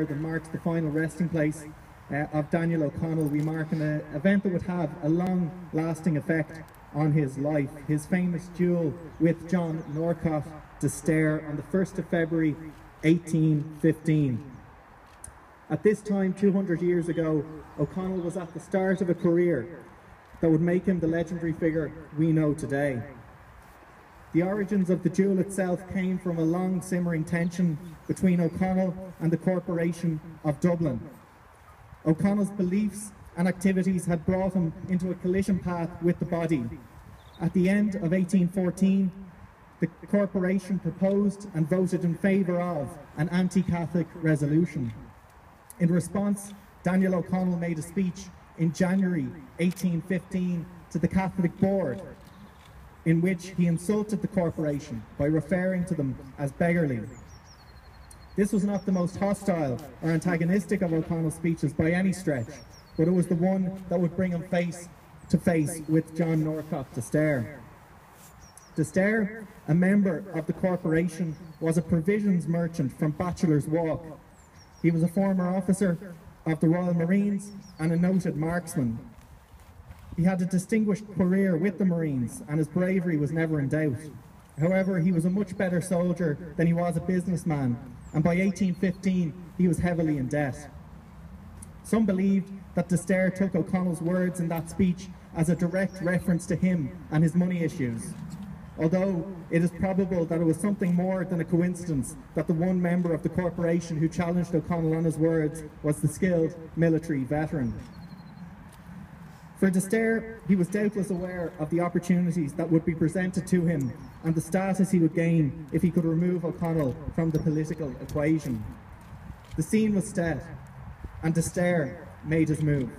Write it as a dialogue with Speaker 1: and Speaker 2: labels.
Speaker 1: that marks the final resting place of Daniel O'Connell. We mark an event that would have a long-lasting effect on his life. His famous duel with John Norcott de Stair on the 1st of February 1815. At this time, 200 years ago, O'Connell was at the start of a career that would make him the legendary figure we know today. The origins of the duel itself came from a long simmering tension between O'Connell and the Corporation of Dublin. O'Connell's beliefs and activities had brought him into a collision path with the body. At the end of 1814, the Corporation proposed and voted in favour of an anti-Catholic resolution. In response, Daniel O'Connell made a speech in January 1815 to the Catholic Board, in which he insulted the corporation by referring to them as beggarly. This was not the most hostile or antagonistic of O'Connell's speeches by any stretch, but it was the one that would bring him face to face with John Norcott de Stair. De Stair, a member of the corporation, was a provisions merchant from Bachelor's Walk. He was a former officer of the Royal Marines and a noted marksman. He had a distinguished career with the Marines, and his bravery was never in doubt. However, he was a much better soldier than he was a businessman, and by 1815 he was heavily in debt. Some believed that de Stair took O'Connell's words in that speech as a direct reference to him and his money issues, although it is probable that it was something more than a coincidence that the one member of the corporation who challenged O'Connell on his words was the skilled military veteran. For de Stair, he was doubtless aware of the opportunities that would be presented to him and the status he would gain if he could remove O'Connell from the political equation. The scene was set, and de Stair made his move.